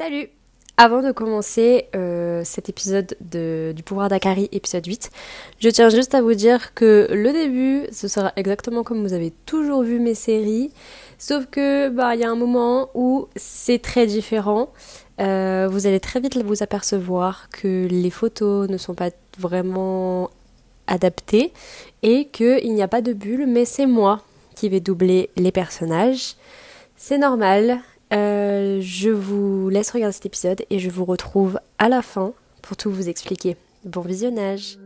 Salut! Avant de commencer cet épisode du pouvoir d'Akari, épisode 8, je tiens juste à vous dire que le début, ce sera exactement comme vous avez toujours vu mes séries, sauf que il y a un moment où c'est très différent. Vous allez très vite vous apercevoir que les photos ne sont pas vraiment adaptées et qu'il n'y a pas de bulle, mais c'est moi qui vais doubler les personnages. C'est normal. Je vous laisse regarder cet épisode et je vous retrouve à la fin pour tout vous expliquer. Bon visionnage!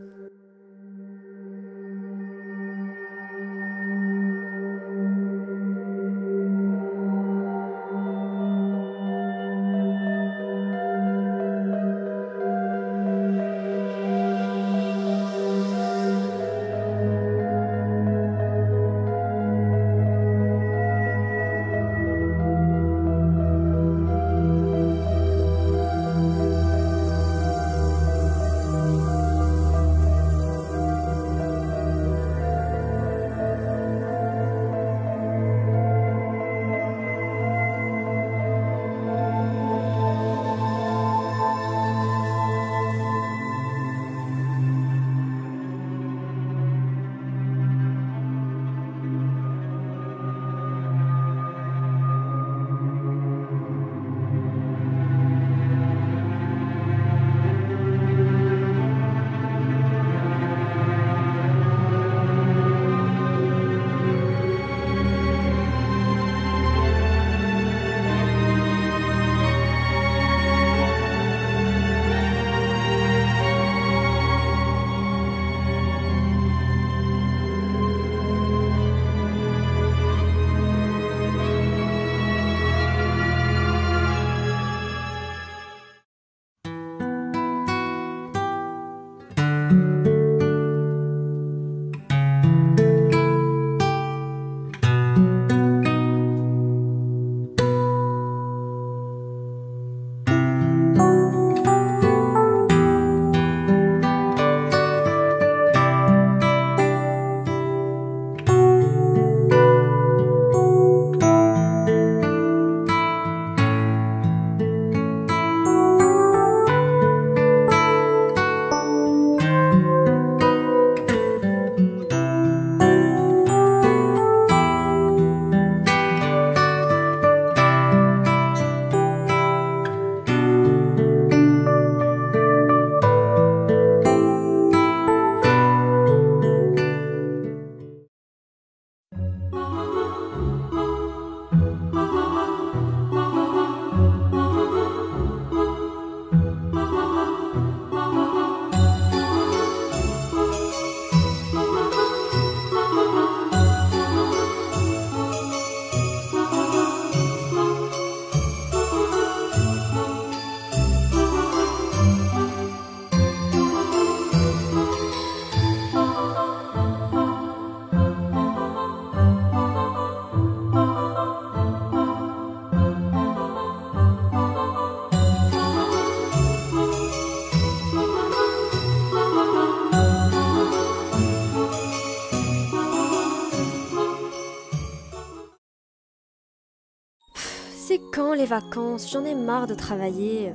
C'est quand les vacances? J'en ai marre de travailler.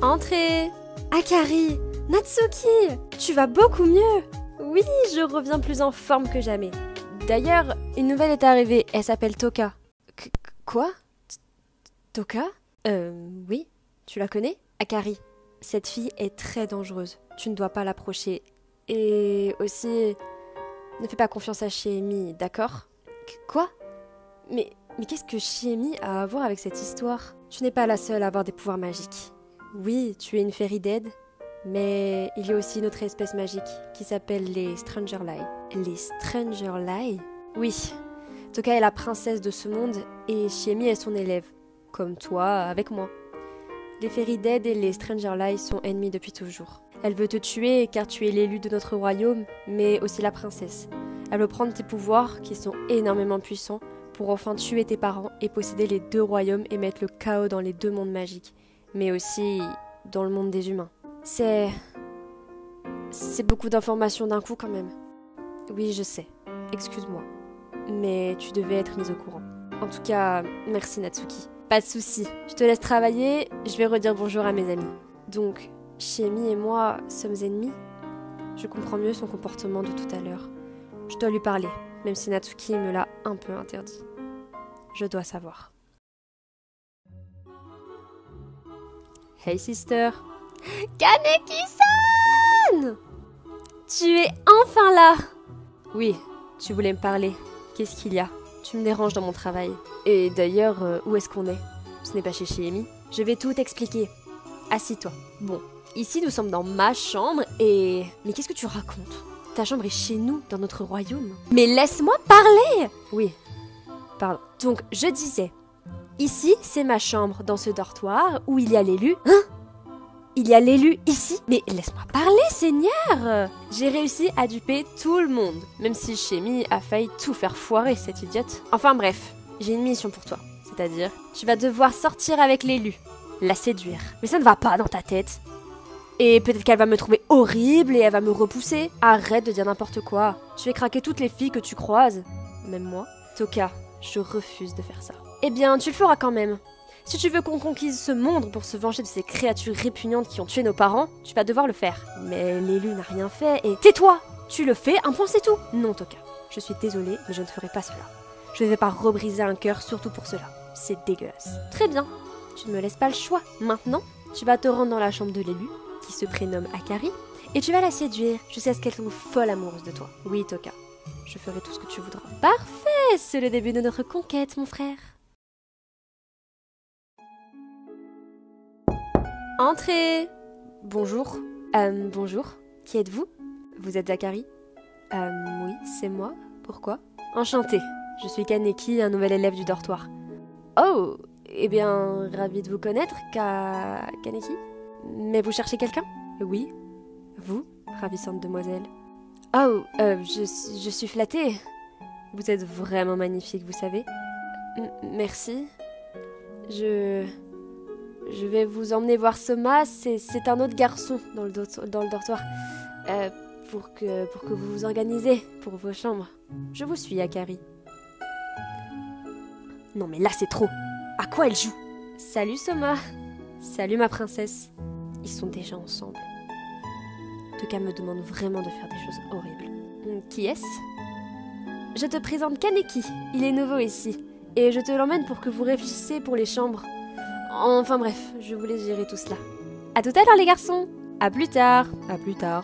Entrez! Akari! Natsuki! Tu vas beaucoup mieux! Oui, je reviens plus en forme que jamais. D'ailleurs, une nouvelle est arrivée. Elle s'appelle Toka. Quoi? Toka? Oui. Tu la connais? Akari. Cette fille est très dangereuse. Tu ne dois pas l'approcher. Et aussi, ne fais pas confiance à Shiemi, d'accord? Quoi? Mais qu'est-ce que Shiemi a à voir avec cette histoire? Tu n'es pas la seule à avoir des pouvoirs magiques. Oui, tu es une fairy dead, mais il y a aussi une autre espèce magique qui s'appelle les Strangerlai. Les Strangerlai? Oui, Toka est la princesse de ce monde et Shiemi est son élève, comme toi avec moi. Les fairy dead et les Strangerlai sont ennemis depuis toujours. Elle veut te tuer car tu es l'élu de notre royaume, mais aussi la princesse. Elle veut prendre tes pouvoirs qui sont énormément puissants pour enfin tuer tes parents et posséder les deux royaumes et mettre le chaos dans les deux mondes magiques, mais aussi dans le monde des humains. C'est beaucoup d'informations d'un coup quand même. Oui, je sais. Excuse-moi. Mais tu devais être mise au courant. En tout cas, merci Natsuki. Pas de souci, je te laisse travailler, je vais redire bonjour à mes amis. Donc, Shémi et moi sommes ennemis? Je comprends mieux son comportement de tout à l'heure. Je dois lui parler, même si Natsuki me l'a un peu interdit. Je dois savoir. Hey sister. Kaneki-san! Tu es enfin là! Oui, tu voulais me parler. Qu'est-ce qu'il y a? Tu me déranges dans mon travail. Et d'ailleurs, où est-ce qu'on est? Ce n'est pas chez Amy. Je vais tout expliquer. Assis-toi. Bon, ici nous sommes dans ma chambre et... Mais qu'est-ce que tu racontes? Ta chambre est chez nous, dans notre royaume. Mais laisse-moi parler! Oui, pardon. Donc, je disais, ici, c'est ma chambre, dans ce dortoir, où il y a l'élu. Hein? Il y a l'élu ici? Mais laisse-moi parler, Seigneur! J'ai réussi à duper tout le monde, même si Shémi a failli tout faire foirer, cette idiote. Enfin bref, j'ai une mission pour toi. C'est-à-dire, tu vas devoir sortir avec l'élu, la séduire. Mais ça ne va pas dans ta tête. Et peut-être qu'elle va me trouver horrible et elle va me repousser. Arrête de dire n'importe quoi. Tu fais craquer toutes les filles que tu croises. Même moi. Toka, je refuse de faire ça. Eh bien, tu le feras quand même. Si tu veux qu'on conquise ce monde pour se venger de ces créatures répugnantes qui ont tué nos parents, tu vas devoir le faire. Mais l'élu n'a rien fait et... Tais-toi! Tu le fais, un point c'est tout! Non, Toka. Je suis désolée, mais je ne ferai pas cela. Je ne vais pas rebriser un cœur, surtout pour cela. C'est dégueulasse. Très bien. Tu ne me laisses pas le choix. Maintenant, tu vas te rendre dans la chambre de l'élu, qui se prénomme Akari, et tu vas la séduire jusqu'à ce qu'elle tombe folle amoureuse de toi. Oui, Toka. Je ferai tout ce que tu voudras. Parfait! C'est le début de notre conquête, mon frère. Entrez! Bonjour. Bonjour. Qui êtes-vous? Vous êtes Akari? Oui, c'est moi. Pourquoi? Enchantée. Je suis Kaneki, un nouvel élève du dortoir. Oh! Eh bien, ravi de vous connaître, Kaneki. Mais vous cherchez quelqu'un? Oui. Vous? Ravissante demoiselle. Oh, je suis flattée. Vous êtes vraiment magnifique, vous savez. Merci. Je vais vous emmener voir Soma, c'est un autre garçon dans le dortoir. Pour que vous vous organisez pour vos chambres. Je vous suis, Akari. Non mais là c'est trop. À quoi elle joue? Salut Soma. Salut ma princesse. Ils sont déjà ensemble. Toka me demande vraiment de faire des choses horribles. Qui est-ce? Je te présente Kaneki. Il est nouveau ici. Et je te l'emmène pour que vous réfléchissiez pour les chambres. Enfin bref, je vous laisse gérer tout cela. À tout à l'heure les garçons. À plus tard. À plus tard.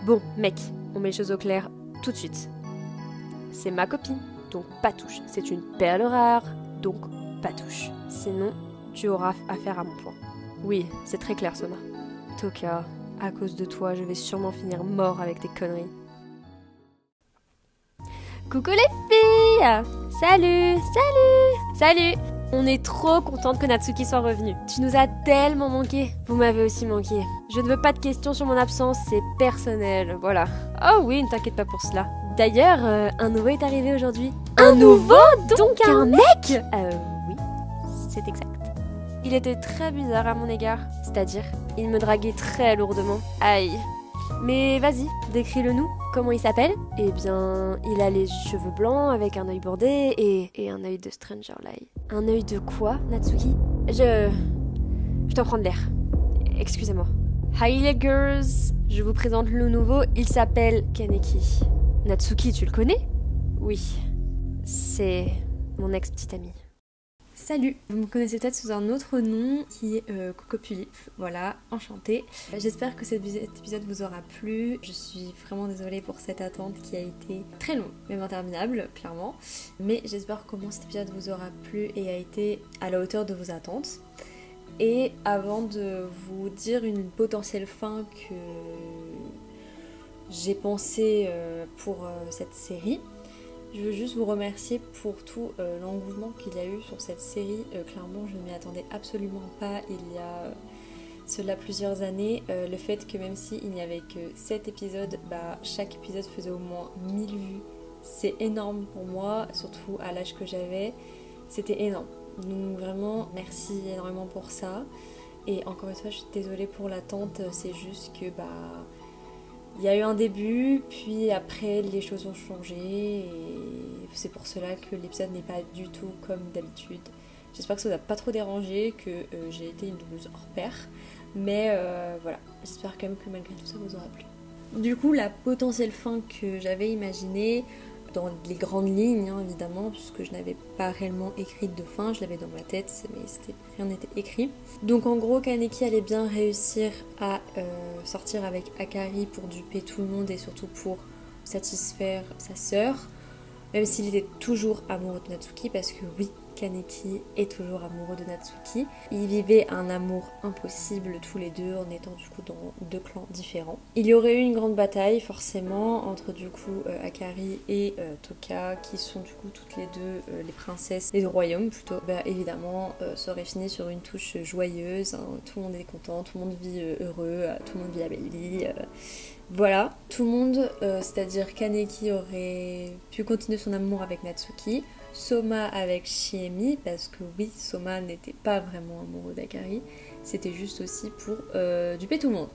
Bon, mec, on met les choses au clair tout de suite. C'est ma copine, donc pas touche. C'est une perle rare, donc pas touche. Sinon, tu auras affaire à mon point. Oui, c'est très clair, Soma. Toka, à cause de toi, je vais sûrement finir mort avec tes conneries. Coucou les filles! Salut! Salut! Salut! On est trop contente que Natsuki soit revenue. Tu nous as tellement manqué. Vous m'avez aussi manqué. Je ne veux pas de questions sur mon absence, c'est personnel, voilà. Oh oui, ne t'inquiète pas pour cela. D'ailleurs, un nouveau est arrivé aujourd'hui. Un nouveau? Donc un mec? Oui, c'est exact. Il était très bizarre à mon égard. C'est-à-dire, il me draguait très lourdement. Aïe. Mais vas-y, décris-le-nous. Comment il s'appelle? Eh bien, il a les cheveux blancs avec un œil bordé et un œil de Stranger Light. Un œil de quoi, Natsuki? Je dois prendre l'air. Excusez-moi. Hi les girls, je vous présente le nouveau, il s'appelle Kaneki. Natsuki, tu le connais? Oui, c'est mon ex-petite amie. Salut, vous me connaissez peut-être sous un autre nom qui est Coco Pulip, voilà, enchantée. J'espère que cet épisode vous aura plu. Je suis vraiment désolée pour cette attente qui a été très longue, même interminable, clairement. Mais j'espère que cet épisode vous aura plu et a été à la hauteur de vos attentes. Et avant de vous dire une potentielle fin que j'ai pensée pour cette série, je veux juste vous remercier pour tout l'engouement qu'il y a eu sur cette série. Clairement, je ne m'y attendais absolument pas il y a cela plusieurs années. Le fait que même s'il n'y avait que 7 épisodes, chaque épisode faisait au moins 1000 vues. C'est énorme pour moi, surtout à l'âge que j'avais. C'était énorme. Donc vraiment, merci énormément pour ça. Et encore une fois, je suis désolée pour l'attente. C'est juste que il y a eu un début, puis après les choses ont changé et c'est pour cela que l'épisode n'est pas du tout comme d'habitude. J'espère que ça vous a pas trop dérangé, que j'ai été une doubleuse hors pair. Mais voilà, j'espère quand même que malgré tout ça vous aura plu. Du coup, la potentielle fin que j'avais imaginée, dans les grandes lignes hein, évidemment, puisque je n'avais pas réellement écrit de fin, je l'avais dans ma tête, mais rien n'était écrit. Donc en gros, Kaneki allait bien réussir à sortir avec Akari pour duper tout le monde et surtout pour satisfaire sa sœur, même s'il était toujours amoureux de Natsuki, parce que oui, Kaneki est toujours amoureux de Natsuki. Ils vivaient un amour impossible tous les deux en étant du coup dans deux clans différents. Il y aurait eu une grande bataille forcément entre du coup Akari et Toka, qui sont du coup toutes les deux les princesses des deux royaumes plutôt. Bah, évidemment ça aurait fini sur une touche joyeuse, hein. Tout le monde est content, tout le monde vit heureux, tout le monde vit la belle vie. Voilà, tout le monde, c'est-à-dire Kaneki aurait pu continuer son amour avec Natsuki, Soma avec Shiemi, parce que oui, Soma n'était pas vraiment amoureux d'Akari, c'était juste aussi pour duper tout le monde.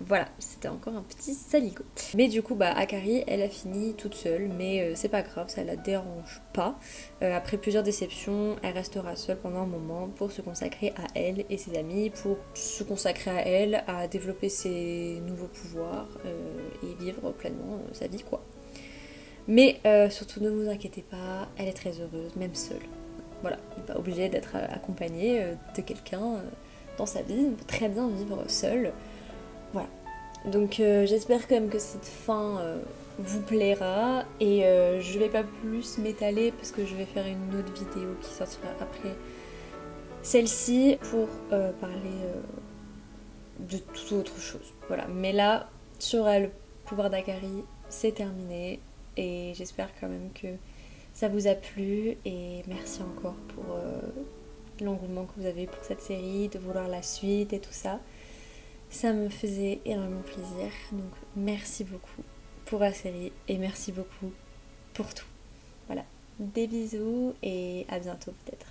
Voilà, c'était encore un petit saligo. Mais du coup, bah, Akari, elle a fini toute seule, mais c'est pas grave, ça la dérange pas. Après plusieurs déceptions, elle restera seule pendant un moment pour se consacrer à elle et ses amis, pour se consacrer à elle, à développer ses nouveaux pouvoirs et vivre pleinement sa vie, quoi. Mais surtout, ne vous inquiétez pas, elle est très heureuse, même seule. Voilà, elle n'est pas obligée d'être accompagnée de quelqu'un dans sa vie, elle peut très bien vivre seule. Voilà, donc j'espère quand même que cette fin vous plaira et je vais pas plus m'étaler parce que je vais faire une autre vidéo qui sortira après celle-ci pour parler de toute autre chose. Voilà, mais là, sur le pouvoir d'Akari, c'est terminé et j'espère quand même que ça vous a plu et merci encore pour l'engouement que vous avez pour cette série, de vouloir la suite et tout ça. Ça me faisait énormément plaisir, donc merci beaucoup pour la série et merci beaucoup pour tout. Voilà, des bisous et à bientôt peut-être.